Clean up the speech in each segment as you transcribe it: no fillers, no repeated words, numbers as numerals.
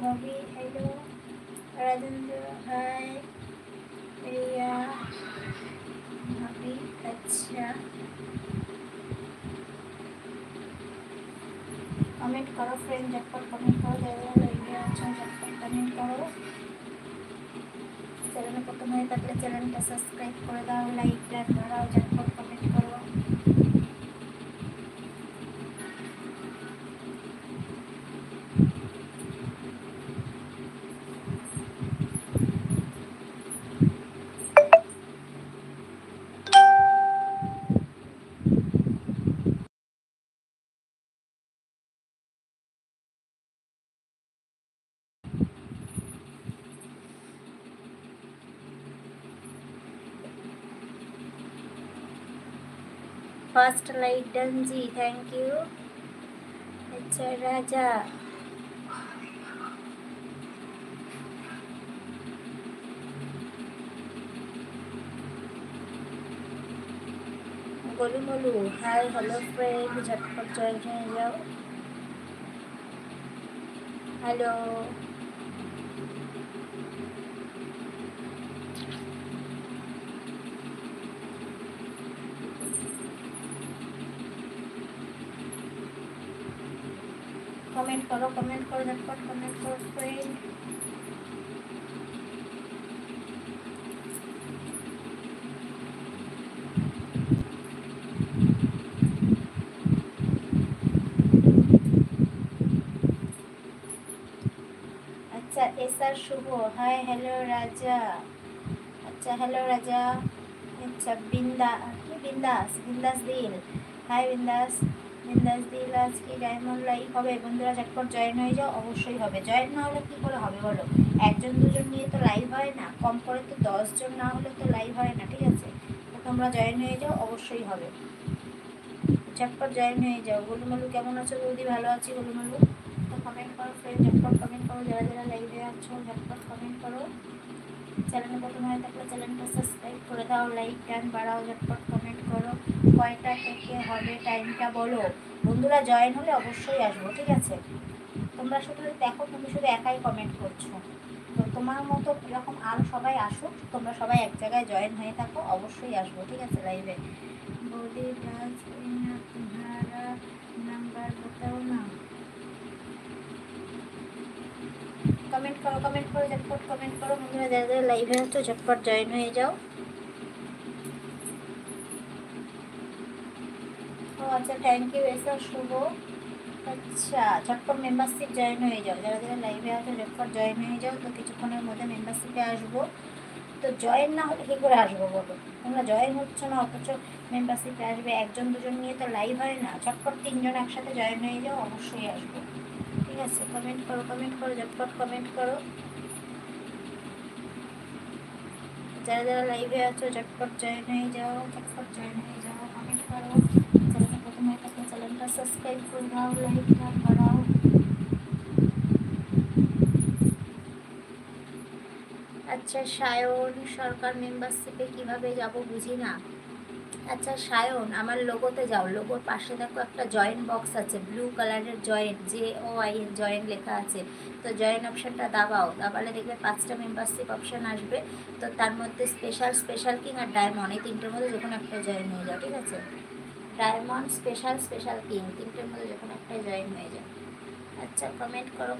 ভাবি hello, Rajendra high, Riya ভাবি। আচ্ছা কমেন্ট করো ফ্রেন্ড, ঝটপট কমেন্ট করো, যারা লাইভে আছো ঝটপট কমেন্ট করো। চ্যানেলে প্রথম হয়ে থাকলে চ্যানেলটা সাবস্ক্রাইব করে দাও, লাইকটা ধরাও, ঝটপট কমেন্ট করো। ফার্স্ট লাইক ডান জি, থ্যাংক ইউ। আচ্ছা রাজা, গোলুমলু হাই, হ্যালো ফ্রেন্ড, ঝটপট জয়েন হয়ে যাও। হ্যালো, কমেন্ট করো ঝটপট কমেন্ট করো ফ্রেন্ড। আচ্ছা এসআর শুভ হাই, হ্যালো রাজা। আচ্ছা হ্যালো রাজা। আচ্ছা বিন্দাস বিন্দাস দিল, হাই বিন্দাস। বিন্দাস দিল আজকে ডায়মন্ড লাইভ হবে বন্ধুরা, ঝটপট জয়েন হয়ে যাও, অবশ্যই হবে। জয়েন না হলে কী করে হবে বলো, একজন দুজন নিয়ে তো লাইভ হয় না, কম করে তো 10 জন না হলে তো লাইভ হয় না, ঠিক আছে? তো তোমরা জয়েন হয়ে যাও, অবশ্যই হবে। ঝটপট জয়েন হয়ে যাও। গোলুমলু কেমন আছো বৌদি? ভালো আছি গোলুমলু। তো কমেন্ট করো ফ্রেন্ড, ঝটপট কমেন্ট করো, যারা যারা লাইভে আছো ঝটপট কমেন্ট করো। চ্যানেলে প্রথম হয়ে থাকলে চ্যানেলটা সাবস্ক্রাইব করে দাও, লাইক টান বাড়াও, ঝটপট কমেন্ট করো। কয়টা থেকে হবে টাইমটা বলো বন্ধুরা, জয়েন হলে অবশ্যই আসবো, ঠিক আছে? তোমরা শুধু দেখো, তুমি শুধু একাই কমেন্ট করছো, তো তোমার মতো এরকম আরও সবাই আসুক, তোমরা সবাই এক জায়গায় জয়েন হয়ে থাকো, অবশ্যই আসবো, ঠিক আছে লাইভে। বৌদি ডান্স তোমারা নাম্বার बताओ না। কমেন্ট করো ঝটপট কমেন্ট করো বন্ধুরা, যারা যারা লাইভে আছো ঝটপট জয়েন হয়ে যাও। ও আচ্ছা, থ্যাংক ইউ এসা শুভ। আচ্ছা ঝটপট মেম্বারশিপ জয়েন হয়ে যাও, যারা যারা লাইভে আছো ঝটপট জয়েন হয়ে যাও। তো কিছুক্ষণের মধ্যে মেম্বারশিপে আসবো। তো জয়েন না হলে কী করে আসবো বলো, তোমরা জয়েন হচ্ছ না অথচ মেম্বারশিপে আসবে। একজন দুজন নিয়ে তো লাইভ হয় না, ঝটপট 3 জন একসাথে জয়েন হয়ে যাও, অবশ্যই আসবো, ঠিক আছে? কমেন্ট করো ঝটপট কমেন্ট করো। যারা যারা লাইভে আছো ঝটপট জয়েন হয়ে যাও, ঝটপট জয়েন হয়ে যাও, কমেন্ট করো। চ্যানেলটা প্রথমে থাকলে চ্যানেলটা সাবস্ক্রাইব করে দাও, লাইকটা বাড়াও। আচ্ছা সায়ন সরকার, মেম্বারশিপে কিভাবে যাব বুঝি না। আচ্ছা সায়ন, আমার লোগোতে যাও, লোগোর পাশে দেখো একটা জয়েন বক্স আছে, ব্লু কালারের জয়েন, JOI জয়েন লেখা আছে। তো জয়েন অপশানটা দাবালে দেখবে 5টা মেম্বারশিপ অপশান আসবে। তো তার মধ্যে স্পেশাল কিং আর ডায়মন্ড, এই তিনটের মধ্যে যে কোনো একটা জয়েন হয়ে যাও, ঠিক আছে? ডায়মন্ড, স্পেশাল কিং, তিনটের মধ্যে যে কোনো একটা জয়েন হয়ে যাও। আচ্ছা কমেন্ট করো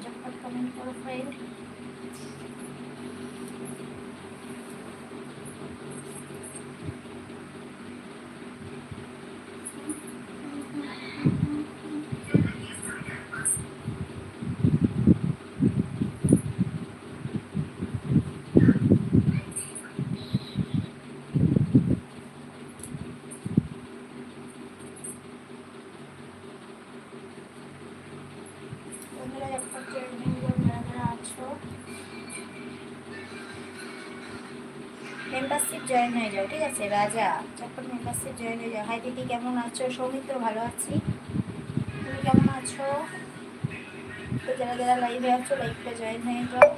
ঝটপট কমেন্ট করো ফ্রেন্ড। বন্ধুরা ঝটপট জয়েন হয়ে যাও, যারা যারা আছো মেম্বারশিপ জয়েন হয়ে যাও, ঠিক আছে? রাজা ঝটপট মেম্বারশিপ জয়েন হয়ে যাও। হাই দিদি কেমন আছো? সৌমিত্র ভালো আছি, তুমি কেমন আছো? তো যারা যারা লাইভে আছো লাইভটা জয়েন হয়ে যাও।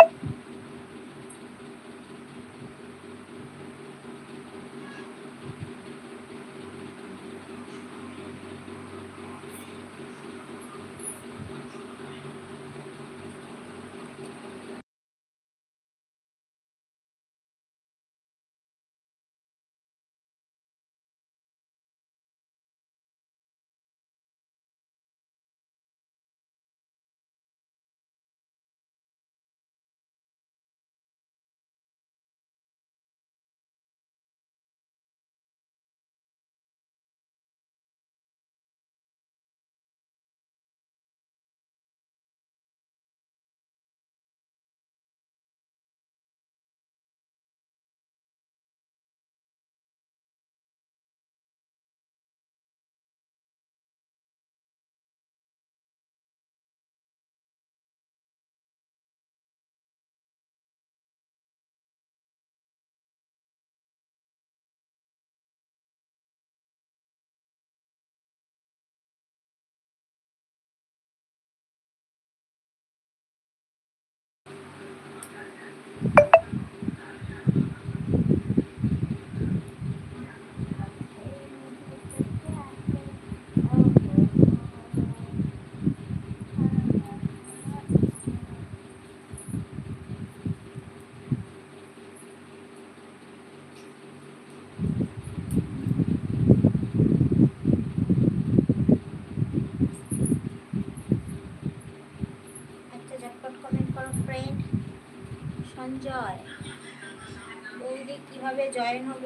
কিভাবে জয়েন হব?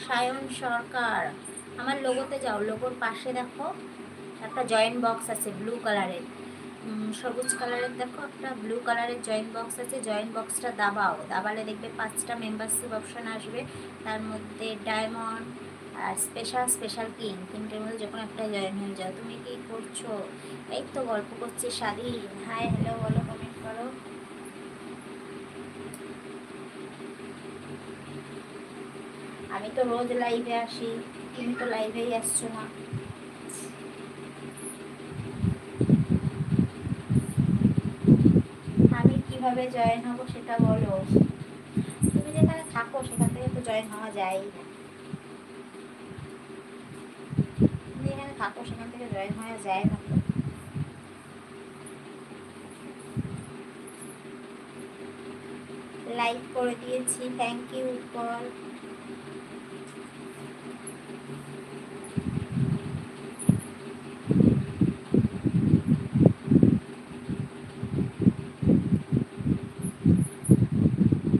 সায়ন সরকার, আমার লোগোতে যাও, লোগোর পাশে দেখো একটা জয়েন বক্স আছে ব্লু কালারের, সবুজ কালারের, দেখো একটা ব্লু কালারের জয়েন বক্স আছে। জয়েন বক্সটা দাবাও, দাবালে দেখবে 5টা মেম্বারশিপ অপশান আসবে, তার মধ্যে ডায়মন্ড আর স্পেশাল, স্পেশাল কিং, তিনটের মধ্যে যখন একটা জয়েন হয়ে যাও। তুমি কি করছো? এই তো গল্প করছি। স্বাধীন, হাই হ্যালো বলো, কমেন্ট করো। আমি তো রোজ লাইভে আসি, তুমি তো লাইভেই আসছো না। আমি কিভাবে জয়েন হব সেটা বলো। তুমি যেখানে থাকো সেখান থেকে তো জয়েন হওয়া যায় না। তুমি যেখানে থাকো সেখান থেকে জয়েন হওয়া যায় না তো। লাইক করে দিয়েছি, থ্যাংক ইউ উৎপল।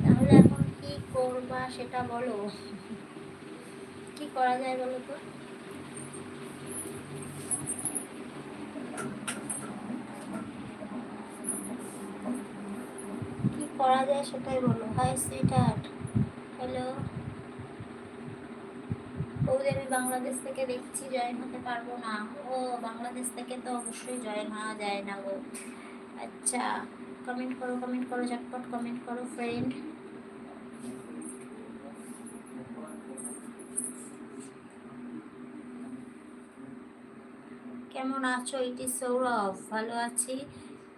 তাহলে এখন কি করবা সেটা বলো, কি করা যায় বলো তো। কি করা যায় সেটাই বলো। হাই সুইটহার্ট, হ্যালো বৌদি। আমি বাংলাদেশ থেকে দেখছি, জয়েন হতে পারবো না। ও, বাংলাদেশ থেকে তো অবশ্যই জয়েন হওয়া যায় না গো। আচ্ছা, কমেন্ট করো, কমেন্ট করো, ঝটপট কমেন্ট করো ফ্রেন্ড। কেমন আছো? ইটি সৌরভ, ভালো আছি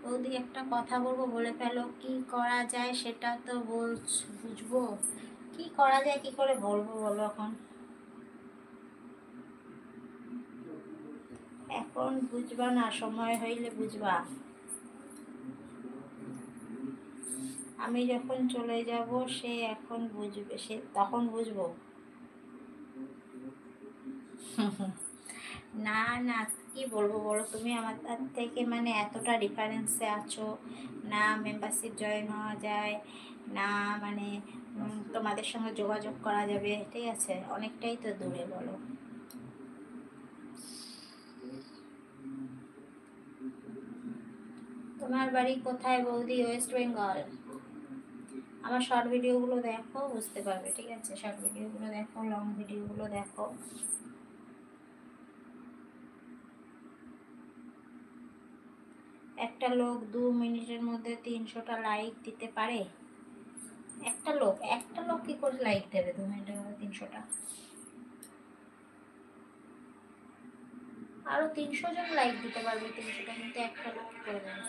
বৌদি। একটা কথা বলবো, বলে ফেলো। কি করা যায় সেটা তো বুঝবো। কি করা যায় কি করে বলবো বলো এখন? এখন বুঝবা না, সময় হইলে বুঝবা। আমি যখন চলে যাব সে এখন বুঝবে, সে তখন বুঝবো। না না, কি বলবো বলো। তুমি আমার থেকে মানে এতটা ডিফারেন্সে আছো, না মেম্বারশিপ জয়েন হওয়া যায়, না মানে তোমাদের সঙ্গে যোগাযোগ করা যাবে, ঠিক আছে, অনেকটাই তো দূরে বলো। তোমার বাড়ি কোথায় বৌদি? ওয়েস্ট বেঙ্গল। আমার শর্ট ভিডিওগুলো দেখো, বুঝতে পারবে, ঠিক আছে, শর্ট ভিডিওগুলো দেখো, লং ভিডিওগুলো দেখো। একটা লোক 2 মিনিটের মধ্যে 300টা লাইক দিতে পারে? একটা লোক কি করে লাইক দেবে 2 মিনিটের মধ্যে 300টা? আরো 300 জন লাইক দিতে পারবে 300টা, কিন্তু একটা লোক কি করে দেবে?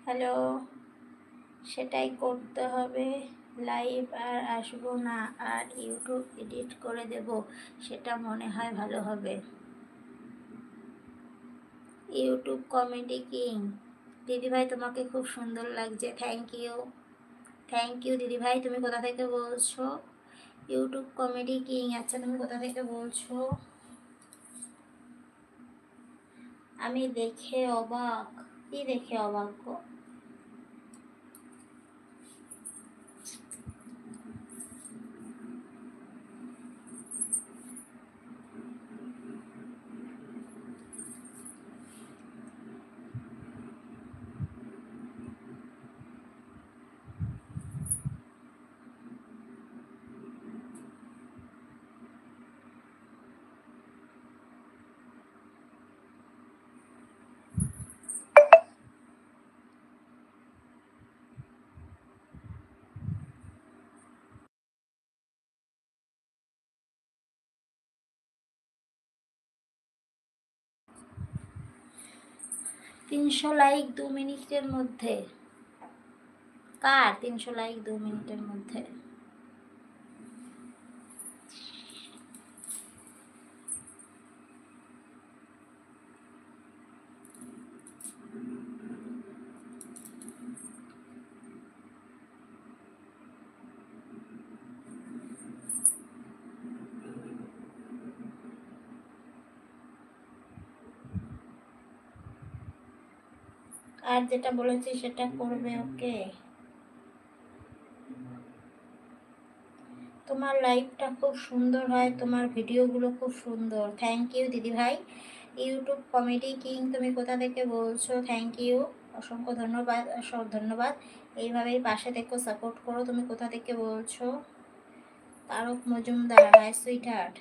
হ্যালো, সেটাই করতে হবে। লাইভ আর আসবো না, আর ইউটিউব এডিট করে দেব, সেটা মনে হয় ভালো হবে। ইউটিউব কমেডি কিং, দিদিভাই তোমাকে খুব সুন্দর লাগছে, থ্যাংক ইউ। থ্যাংক ইউ দিদিভাই। তুমি কোথা থেকে বলছো? ইউটিউব কমেডি কিং, আচ্ছা তুমি কোথা থেকে বলছো? আমি দেখে অবাক। কি দেখে অবাক গো? তিনশো লাইক 2 মিনিটের মধ্যে? কার 300 লাইক 2 মিনিটের মধ্যে? স্যার যেটা বলেছি সেটা করবে। ওকে, তোমার লাইভটা খুব সুন্দর হয়, তোমার ভিডিওগুলো খুব সুন্দর। থ্যাংক ইউ দিদিভাই। ইউটিউব কমেডি কিং তুমি কোথা থেকে বলছো? থ্যাংক ইউ, অসংখ্য ধন্যবাদ, ধন্যবাদ। এইভাবেই পাশে থেকো, সাপোর্ট করো। তুমি কোথা থেকে বলছো? Tarak Majumdar, hi sweetheart,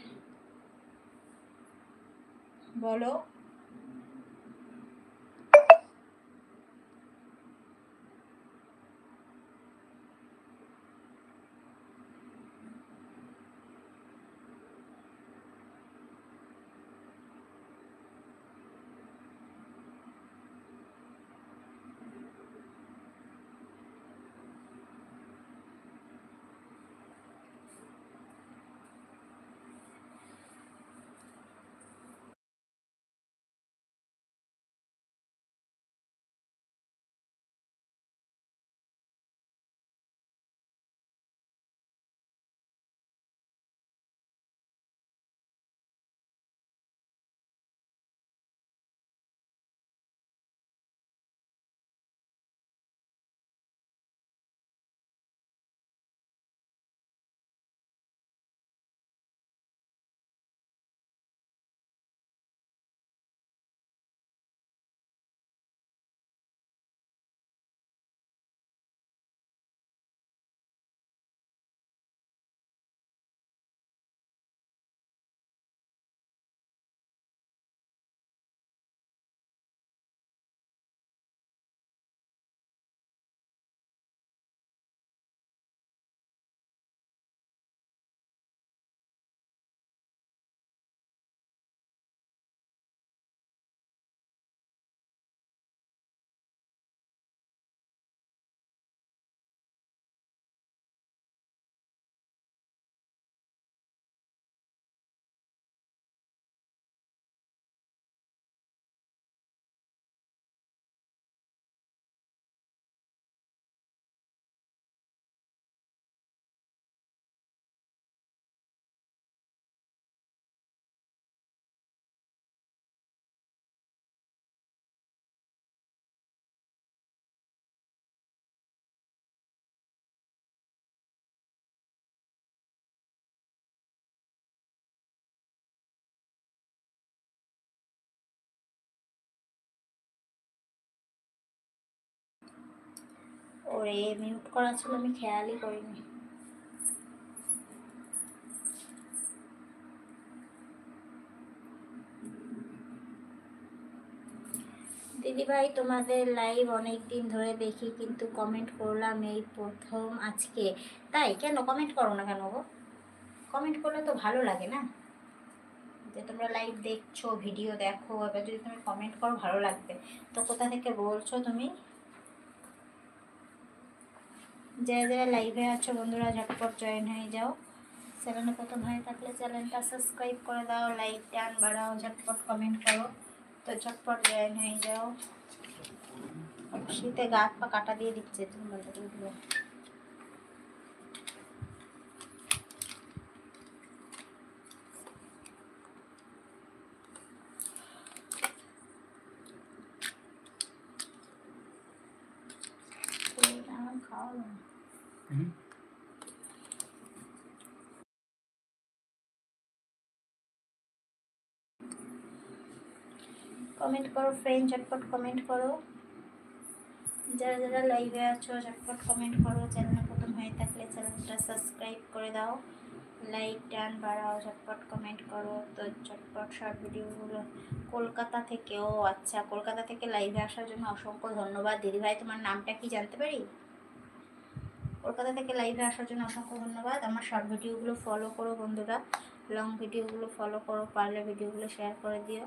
বলো। ওরে, মিউট করা ছিল, আমি খেয়ালই করিনি। দিদিভাই তোমাদের লাইভ অনেক দিন ধরে দেখি, কিন্তু কমেন্ট করলাম এই প্রথম আজকে। তাই কেন কমেন্ট করো না কেন গো? কমেন্ট করলে তো ভালো লাগে না, যে তোমরা লাইভ দেখছো, ভিডিও দেখো, এবার যদি তুমি কমেন্ট করো ভালো লাগবে। তো কোথা থেকে বলছো তুমি? যারা যারা লাইভে আছো বন্ধুরা ঝটপট জয়েন হয়ে যাও। চ্যানেলে প্রথম হয়ে থাকলে চ্যানেলটা সাবস্ক্রাইব করে দাও, লাইক টান বাড়াও, ঝটপট কমেন্ট করো। তো ঝটপট জয়েন হয়ে যাও। শীতে গা হাত পা কাটা দিয়ে দিচ্ছে তুমি বলতে উঠলো। খাওয়া কমেন্ট করো ফ্রেন্ড, ঝটপট কমেন্ট করো। যারা যারা লাইভে আছো ঝটপট কমেন্ট করো। চ্যানেলে প্রথম হয়ে থাকলে চ্যানেলটা সাবস্ক্রাইব করে দাও, লাইক টান বাড়াও, ঝটপট কমেন্ট করো। তো ঝটপট শর্ট ভিডিওগুলো কলকাতা থেকে, ও আচ্ছা, কলকাতা থেকে লাইভে আসার জন্য অসংখ্য ধন্যবাদ দিদিভাই। তোমার নামটা কি জানতে পারি? কলকাতা থেকে লাইভে আসার জন্য অসংখ্য ধন্যবাদ। আমার শর্ট ভিডিওগুলো ফলো করো বন্ধুরা, লং ভিডিওগুলো ফলো করো, পারলে ভিডিওগুলো শেয়ার করে দিও।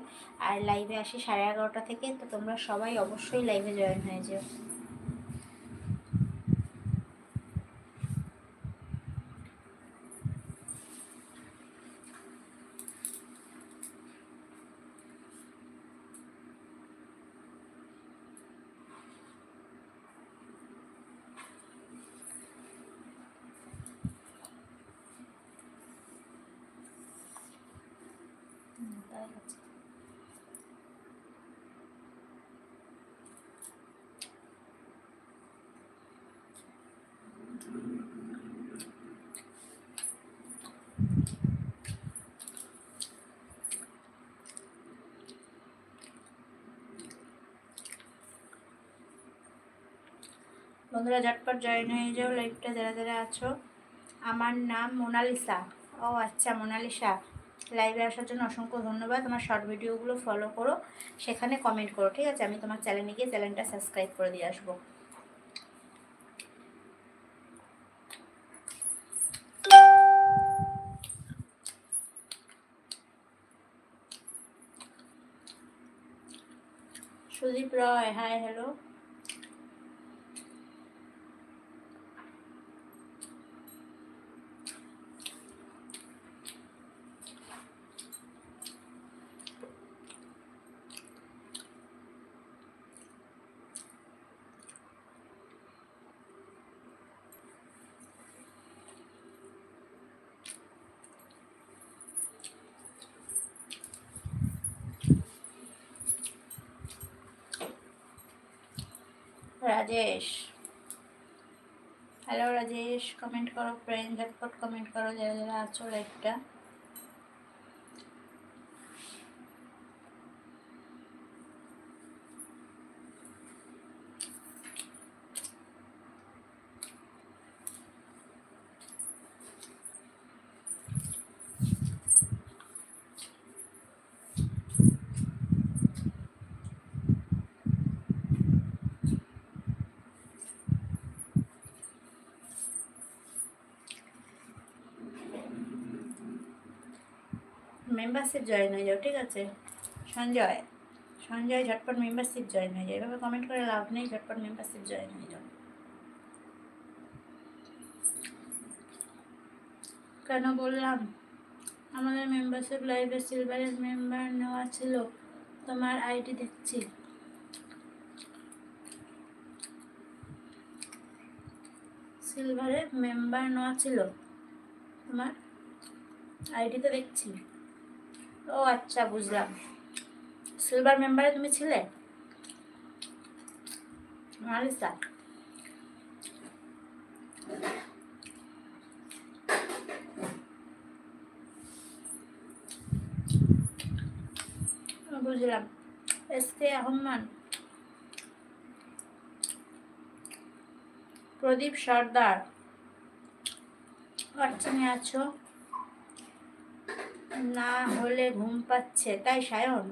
আর লাইভে আসি 11:30 থেকে, তো তোমরা সবাই অবশ্যই লাইভে জয়েন হয়ে যেও। বন্ধুরা ঝটপট জয়েন হয়ে যাও লাইভটা যারা যারা আছো। আমার নাম মোনালিসা। ও আচ্ছা মোনালিসা, লাইভে আসার জন্য অসংখ্য ধন্যবাদ। আমার শর্ট ভিডিওগুলো ফলো করো, সেখানে কমেন্ট করো, ঠিক আছে? আমি তোমার চ্যানেলে গিয়ে চ্যানেলটা সাবস্ক্রাইব করে দিয়ে আসবো। Sudip Roy, hi hello. Rajesh, hello Rajesh, comment করো ফ্রেন্ড, ঝটপট কমেন্ট করো যারা যারা আছো লাইভটা। মেম্বারশিপ জয়েন হয়ে যাও, ঠিক আছে? সঞ্জয়, সঞ্জয় ঝটপট মেম্বারশিপ জয়েন হয়ে যায়। এভাবে কমেন্ট করে লাভ নেই, ঝটপট মেম্বারশিপ জয়েন হয়ে যাও। কেন বললাম আমাদের মেম্বারশিপ লাইভে সিলভারের মেম্বার নেওয়া ছিল, তোমার আইডি দেখছি। সিলভারে মেম্বার নেওয়া ছিল, তোমার আইডিতে দেখছি। ও আচ্ছা বুঝলাম, সিলভার মেম্বারে তুমি ছিলে মালিসা। বুঝলাম। এস কে আহমান, প্রদীপ সর্দার, অর্চনে আছো? না হলে ঘুম পাচ্ছে তাই সায়ন,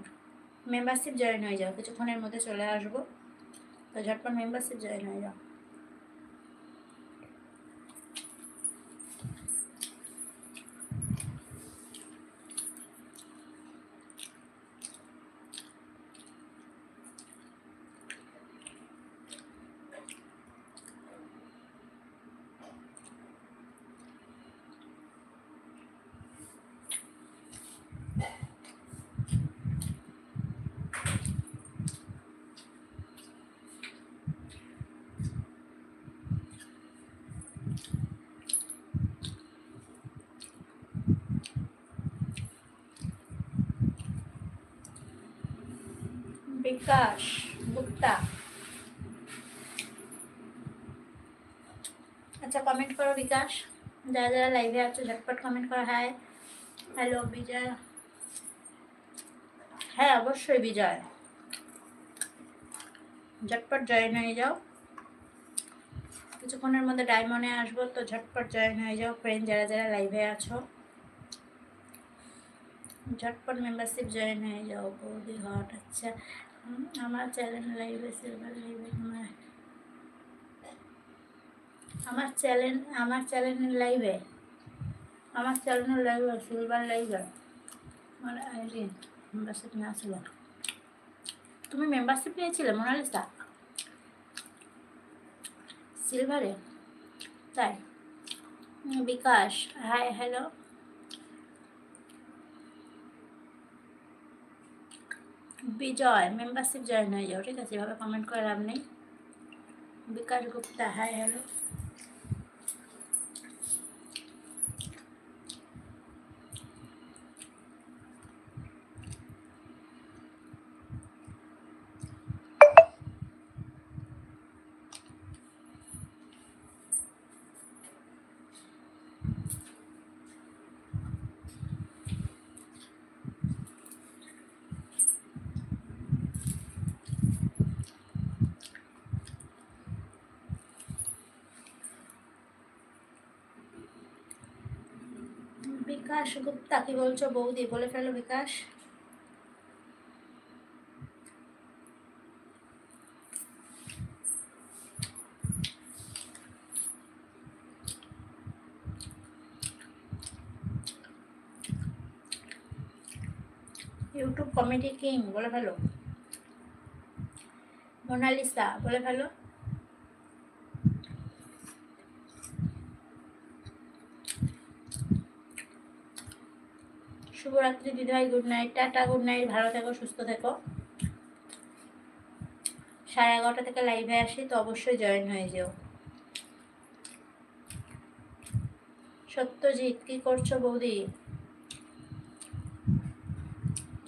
মেম্বারশিপ জয়েন হয়ে যাও, কিছুক্ষণের মধ্যে চলে আসবো, তো ঝটপট মেম্বারশিপ জয়েন হয়ে যাও। বিকাশ গুপ্তা, আচ্ছা কমেন্ট করো বিকাশ, যারা যারা লাইভে আছো ঝটপট কমেন্ট করো। হাই হ্যালো বিজয়, হ্যাঁ অবশ্যই বিজয়, ঝটপট জয়েন হয়ে যাও, কিছুক্ষণের মধ্যে ডায়মন্ডে আসবো, তো ঝটপট জয়েন হয়ে যাও ফ্রেন্ড যারা যারা লাইভে আছো, ঝটপট মেম্বারশিপ জয়েন হয়ে যাও। বৌদি হট, আচ্ছা আমার চ্যানেল লাইভে সিলভার লাইভে আমার চ্যানেলের লাইভে সিলভার লাইভে আমার আইডি মেম্বারশিপ না ছিল। তুমি মেম্বারশিপ নিয়েছিলে মোনালিসা সিলভারে, তাই? বিকাশ, হাই হ্যালো। বিজয়, মেম্বারশিপ জয়েন হয়ে যাও, ঠিক আছে? এভাবে কমেন্ট করে লাভ নেই। বিকাশ গুপ্তা, হাই হ্যালো। বিকাশ গুপ্তা, কি বলছো বৌদি? বলে ফেলো বিকাশ। ইউটিউব কমেডি কিং, বলে ফেলো। মোনালিসা, বলে ফেলো। শুভরাত্রি দিদিভাই, good night, tata, good night, ভালো থেকো, সুস্থ থেকো। 11:30 থেকে লাইভে আসি, তো অবশ্যই জয়েন হয়ে যেও। সত্যজিৎ, কি করছো বৌদি?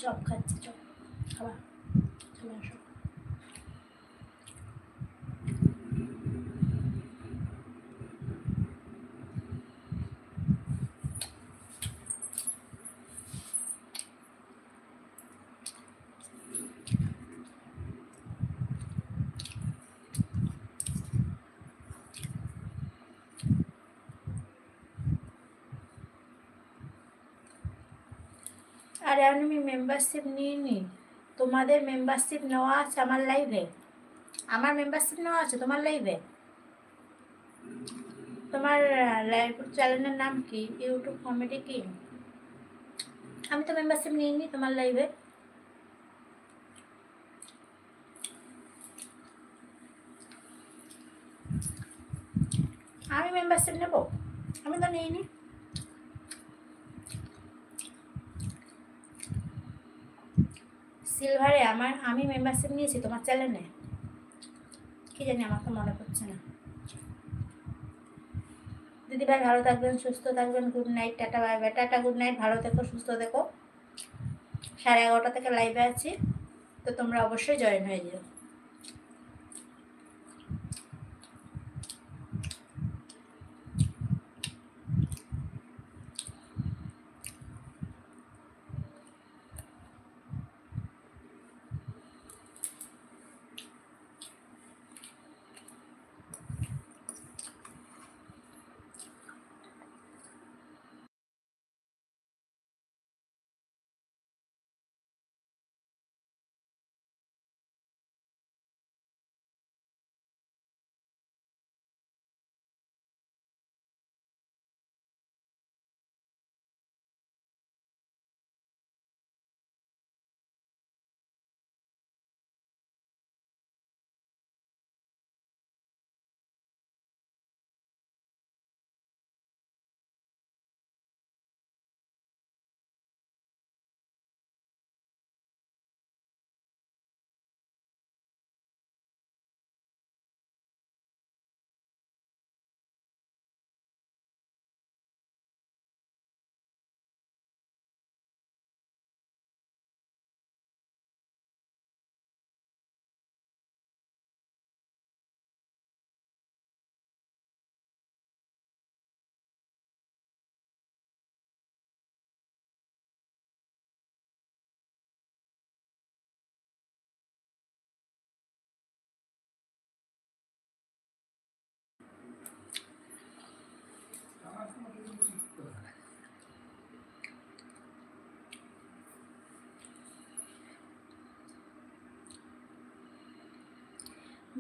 চপ খাচ্ছি, চপ খাবা, চলে আসো। আরে আমি মেম্বারশিপ নিইনি। তোমাদের মেম্বারশিপ নেওয়া আছে আমার লাইভে? আমার মেম্বারশিপ নেওয়া আছে তোমার লাইভে? তোমার লাইভ চ্যানেলের নাম কি? YouTube comedy king. আমি তো মেম্বারশিপ নিইনি তোমার লাইভে। আমি মেম্বারশিপ নেব? আমি তো নিইনি। সিলভারে আমি মেম্বারশিপ নিয়েছি তোমার চ্যানেলে, কি জানি, আমার তো মনে পড়ছে না। দিদিভাই ভালো থাকবেন, সুস্থ থাকবেন, good night, tata, bye bye. Tata, good night, ভালো থেকো, সুস্থ থেকো। 11:30 থেকে লাইভে আছি, তো তোমরা অবশ্যই জয়েন হয়ে যেও।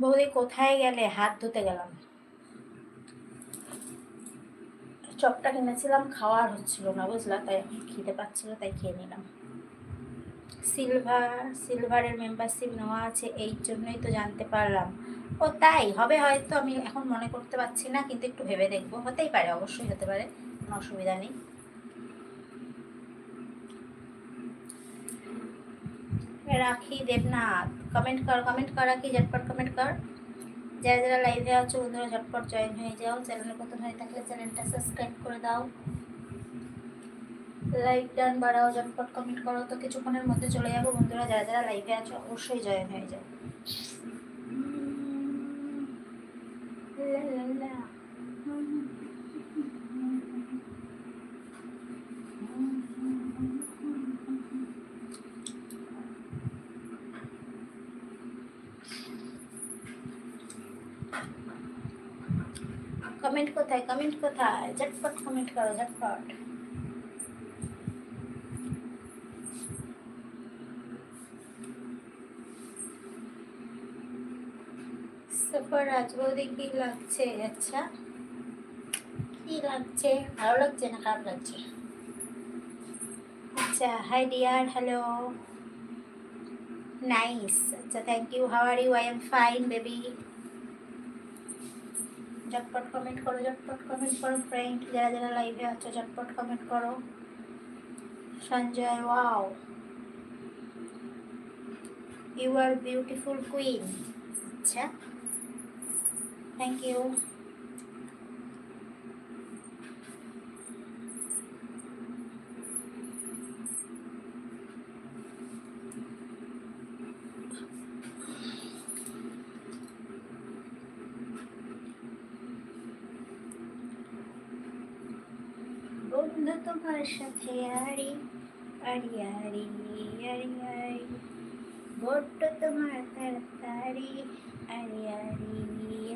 বৌদি কোথায় গেলে? হাত ধুতে গেলাম। চপটা কিনেছিলাম, খাওয়ার হচ্ছিল না বুঝলা, তাই খেতে পাচ্ছিল, তাই খেয়ে নিলাম। সিলভারের মেম্বারশিপ নেওয়া আছে, এই জন্যই তো জানতে পারলাম। ও তাই হবে হয়তো, আমি এখন মনে করতে পারছি না, কিন্তু একটু ভেবে দেখবো। হতেই পারে, অবশ্যই হতে পারে, কোনো অসুবিধা নেই। রাখি দেবনাথ, কমেন্ট কর, কমেন্ট কর, রাখি ঝটপট কমেন্ট কর। যারা যারা লাইভে আছো বন্ধুরা ঝটপট জয়েন হয়ে যাও। চ্যানেলে নতুন হয়ে থাকলে চ্যানেলটা সাবস্ক্রাইব করে দাও, লাইক ডান বাড়াও, ঝটপট কমেন্ট করো। তো কিছুক্ষণের মধ্যে চলে যাবো বন্ধুরা, যারা যারা লাইভে আছো অবশ্যই জয়েন হয়ে যাও। কমেন্ট কোথায়? কমেন্ট কোথায়? ঝটপট কমেন্ট করো, ঝটপট। সুপার রাজবৌদি কি লাগছে? আচ্ছা কি লাগছে, ভালো লাগছে না খারাপ লাগছে? আচ্ছা হাই ডিয়ার, হ্যালো, নাইস। আচ্ছা thank you, how are you? I am fine baby. ঝটপট কমেন্ট করো, ঝটপট কমেন্ট করো ফ্রেন্ড, যারা যারা লাইভে আছো ঝটপট কমেন্ট করো। Sanjay, wow, you are beautiful queen. আচ্ছা থ্যাংক ইউ। বন্ধু তোমার সাথে আড়ি আড়ি আড়ি আড়ি আড়ি, বড্ড তোমার তাড়াতাড়ি আড়ি আড়ি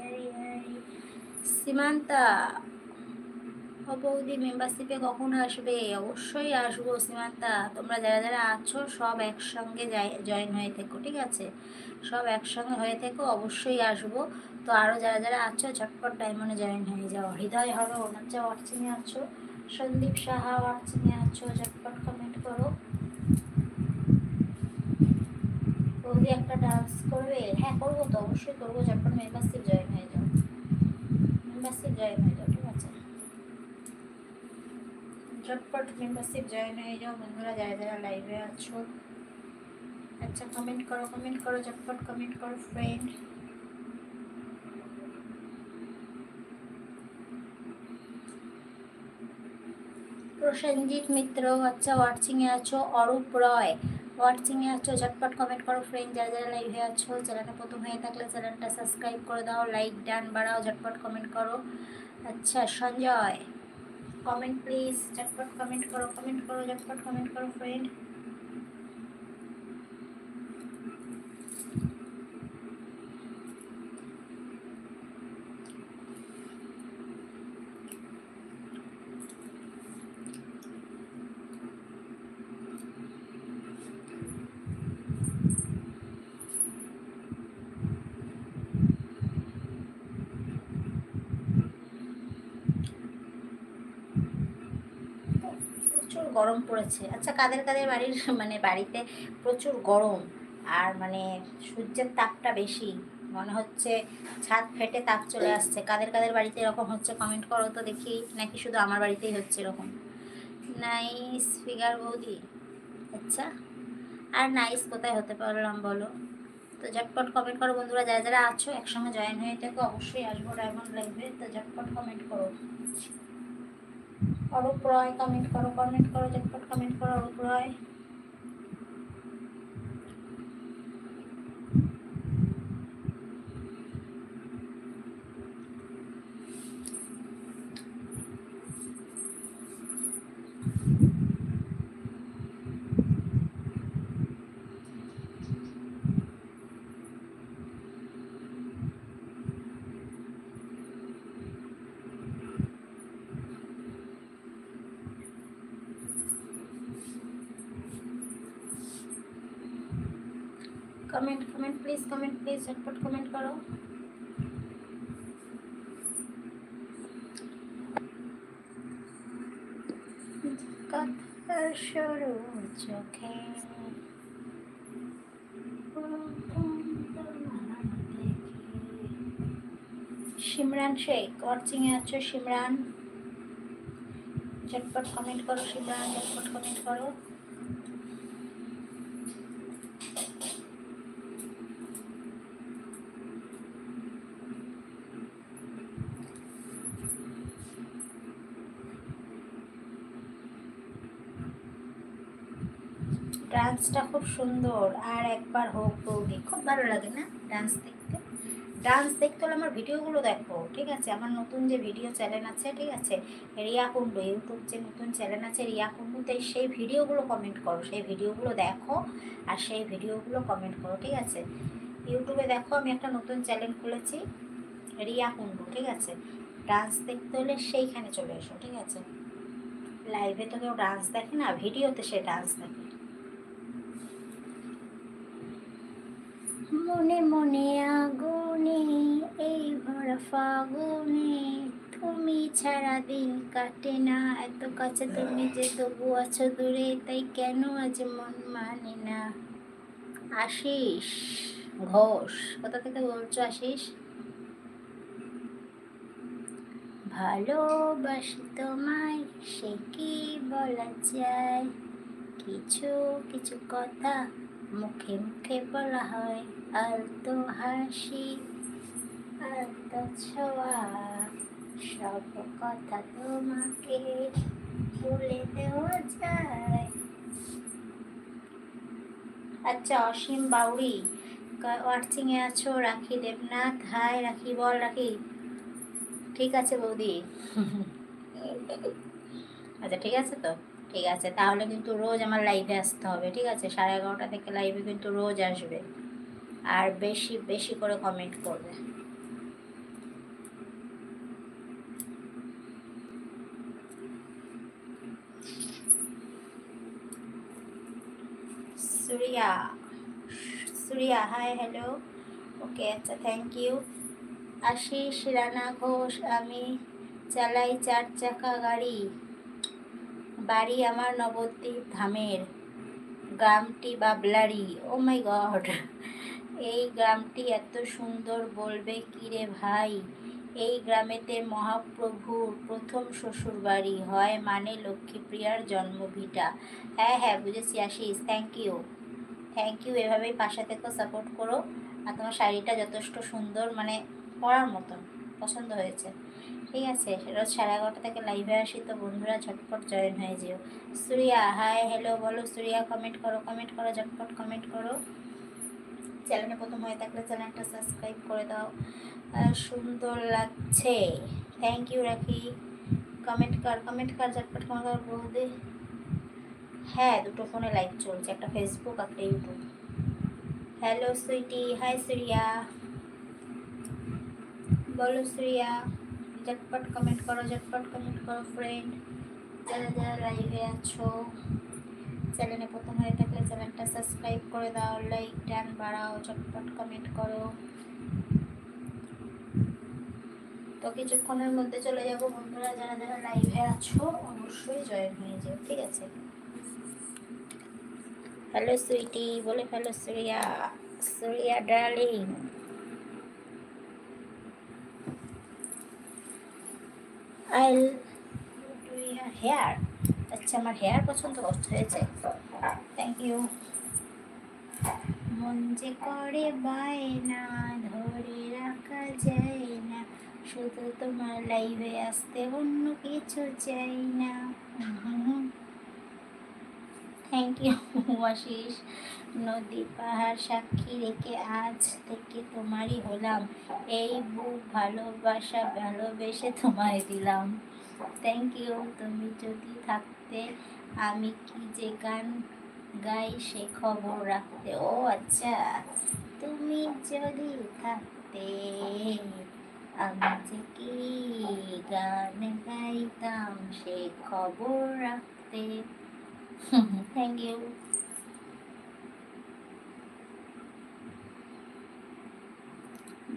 আড়ি আড়ি। সীমান্তা, ও বৌদি মেম্বারশিপে কখন আসবে? অবশ্যই আসবো সীমান্তা, তোমরা যারা যারা আছো সব একসঙ্গে জয়েন হয়ে থেকো, ঠিক আছে? সব একসঙ্গে হয়ে থেকো, অবশ্যই আসবো। তো আরও যারা যারা আছো ঝটপট ডায়মন্ডে জয়েন হয়ে যাও। হৃদয় হরো, আচ্ছা ওয়াটসিংয়ে আছো, সন্দীপ সাহা ওয়াটসিংয়ে আছো, ঝটপট কমেন্ট করো। বৌদি একটা ডান্স করবে? হ্যাঁ করবো তো, অবশ্যই করবো, ঝটপট মেম্বারশিপ জয়েন হয়ে যাও, মেম্বারশিপ জয়েন হয়ে যাও, ঠিক আছে? ঝটপট মেম্বারশিপ জয়েন হয়ে যাও বন্ধুরা, যারা যারা লাইভে আছো। আচ্ছা কমেন্ট করো, কমেন্ট করো, ঝটপট কমেন্ট করো ফ্রেন্ড। প্রসেনজিৎ মিত্র, আচ্ছা ওয়াচিংয়ে আছো। অরূপ রয় ওয়াচিংয়ে আছো, ঝটপট কমেন্ট করো ফ্রেন্ড, যারা যারা লাইভে আছো। চ্যানেলটা প্রথম হয়ে থাকলে চ্যানেলটা সাবস্ক্রাইব করে দাও, লাইক ডান বাড়াও, ঝটপট কমেন্ট করো। আচ্ছা সঞ্জয়, কমেন্ট প্লিজ, ঝটপট কমেন্ট করো, কমেন্ট করো, ঝটপট কমেন্ট করো ফ্রেন্ড। প্রচুর গরম পড়েছে। আচ্ছা কাদের কাদের বাড়ির মানে বাড়িতে প্রচুর গরম আর মানে সূর্যের তাপটা বেশি, মনে হচ্ছে ছাদ ফেটে তাপ চলে আসছে, কাদের কাদের বাড়িতে এরকম হচ্ছে কমেন্ট করো তো দেখি, নাকি শুধু আমার বাড়িতেই হচ্ছে এরকম? নাইস ফিগার বৌদি, আচ্ছা আর নাইস কোথায় হতে পারলাম বলো? তো ঝটপট কমেন্ট করো বন্ধুরা, যারা যারা আছো একসঙ্গে জয়েন হয়ে থেকো, অবশ্যই আসবো ডায়মন্ড লাইভে, তো ঝটপট কমেন্ট করো। অরূপ রয় কমেন্ট করো, কমেন্ট করো, ঝটপট কমেন্ট করো Arup Roy. Comment comment please, comment please, ঝটপট কমেন্ট করো। কথা সরু চোখে সিমরান শেখ ওয়াচিংয়ে আছো, সিমরান ঝটপট কমেন্ট করো, সিমরান ঝটপট কমেন্ট করো। ডান্সটা খুব সুন্দর, আর একবার হোক বৌদি, খুব ভালো লাগে না ডান্স দেখতে? ডান্স দেখতে হলে আমার ভিডিওগুলো দেখো, ঠিক আছে? আমার নতুন যে ভিডিও চ্যানেল আছে, ঠিক আছে, রিয়া কুণ্ডু, ইউটিউব যে নতুন চ্যানেল আছে রিয়া কুণ্ডুতে, সেই ভিডিওগুলো কমেন্ট করো, সেই ভিডিওগুলো দেখো আর সেই ভিডিওগুলো কমেন্ট করো, ঠিক আছে? ইউটিউবে দেখো আমি একটা নতুন চ্যানেল খুলেছি রিয়া কুণ্ডু, ঠিক আছে? ডান্স দেখতে হলে সেইখানে চলে এসো, ঠিক আছে? লাইভে তো কেউ ডান্স দেখে না, ভিডিওতে সে ডান্স দেখে। মনে মনে আগুনে এই ভরা ফাগুনে তুমি ছাড়া দিন কাটে না, এত কাছে তুমি যে তবু আছো দূরে, তাই কেন আজ মন মানে না। আশিস ঘোষ, কোথা থেকে বলছো আশিস? ভালোবাসি তোমায় সে কি বলা যায়, কিছু কিছু কথা মুখে মুখে বলা হয়, আলতো হাসি আলতো ছোঁয়া সব কথা তোমাকে বলে দেওয়া যায়। আচ্ছা, অসীম বাউরি ওয়াচিং এ আছো? রাখি দেবনাথ, হাই রাখি, বল রাখি। ঠিক আছে বৌদি। আচ্ছা ঠিক আছে তো, ঠিক আছে তাহলে কিন্তু রোজ আমার লাইভে আসতে হবে, ঠিক আছে? 11:30 থেকে লাইভে কিন্তু রোজ আসবে, আর বেশি বেশি করে কমেন্ট করবে। সুরিয়া, সুরিয়া হাই হ্যালো, ওকে আচ্ছা থ্যাংক ইউ। আশিস রানা ঘোষ, আমি চালাই 4 চাকা গাড়ি, বাড়ি আমার নবদ্বীপ ধামের, গ্রামটি বাবলারি। ও মাই গড, এই গ্রামটি এত সুন্দর, বলবে কি রে ভাই। এই গ্রামেতে মহাপ্রভুর প্রথম শ্বশুর বাড়ি হয়, মানে লক্ষ্মীপ্রিয়ার জন্মভিটা। হ্যাঁ হ্যাঁ বুঝেছি Ashis, thank you thank you, এভাবেই পাশে থেকে সাপোর্ট করো। আর তোমার শাড়িটা যথেষ্ট সুন্দর, মানে পরার মতন, পছন্দ হয়েছে। ঠিক আছে, রোজ 11:30 থেকে লাইভে আসি, তো বন্ধুরা ঝটপট জয়েন হয়ে যেও। সুরিয়া হাই হ্যালো বলো, সুরিয়া কমেন্ট করো, কমেন্ট করো, ঝটপট কমেন্ট করো। চ্যানেলে প্রথম হয়ে থাকলে চ্যানেলটা সাবস্ক্রাইব করে দাও। সুন্দর লাগছে, থ্যাংক ইউ রাখি। কমেন্ট কর ঝটপট কমেন্ট কর বৌদি। হ্যাঁ, দুটো ফোনে লাইভ চলছে, একটা ফেসবুক একটা YouTube. Hello sweetie, hi Suriya, বলো সুরিয়া, ঝটপট কমেন্ট করো, ঝটপট কমেন্ট করো ফ্রেন্ড। যারা যারা লাইভে আছো, চ্যানেলে প্রথম হয়ে থাকলে চ্যানেলটা সাবস্ক্রাইব করে দাও, লাইক ডান বাড়াও, ঝটপট কমেন্ট করো। তো কিছুক্ষণের মধ্যে চলে যাব বন্ধুরা, যারা যারা লাইভে আছো অবশ্যই জয়েন হয়ে যাও, ঠিক আছে? হ্যালো সুইটি, বলে hello Suriya, Suriya darling. I do your hair, আচ্ছা আমার হেয়ার পছন্দ হয়েছে, থ্যাংক ইউ। মন যে করে বায়না, ধরে রাখা যায় না, শুধু তোমার লাইভে আসতে, অন্য কিছু চাই না। Thank you Ashis. নদী পাহাড় সাক্ষী রেখে আজ থেকে তোমারই হলাম, এই বুক ভালোবাসা ভালোবেসে তোমায় দিলাম। Thank you. তুমি যদি থাকতে আমি কি যে গান গাই সে খবর রাখতে। ও আচ্ছা, তুমি যদি থাকতে আমি যে কি গান গাইতাম সে খবর রাখতে। Thank you.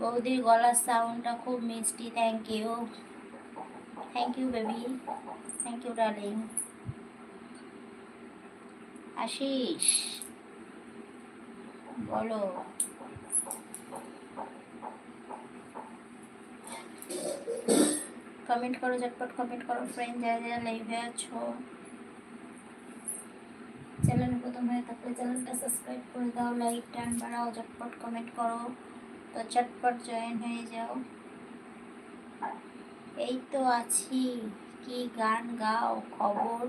বৌদির গলার সাউন্ডটা খুব মিষ্টি, thank you, thank you baby, thank you darling. Ashis বলো, কমেন্ট করো, ঝটপট কমেন্ট করো ফ্রেন্ড, যারা যারা লাইভে আছো। চ্যানেলে প্রথম হয়ে থাকলে চ্যানেলটা সাবস্ক্রাইব করে দাও, লাইক টান বাড়াও, ঝটপট কমেন্ট করো, তো ঝটপট জয়েন হয়ে যাও। এই তো আছি, কি গান গাও খবর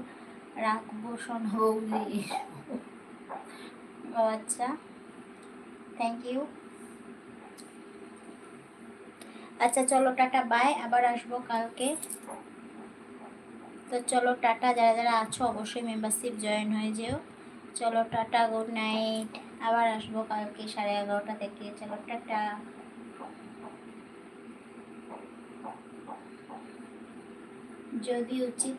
রাখবো শোন বৌদি। ও আচ্ছা, থ্যাংক ইউ। আচ্ছা চলো টাটা বাই, আবার আসবো কালকে। তো চলো টাটা, যারা যারা আছো অবশ্যই মেম্বারশিপ জয়েন হয়ে যেও। চলো টাটা, গুড নাইট, আবার আসবো কালকে 11:30 থেকে। চলো টাটা। যদি উচিত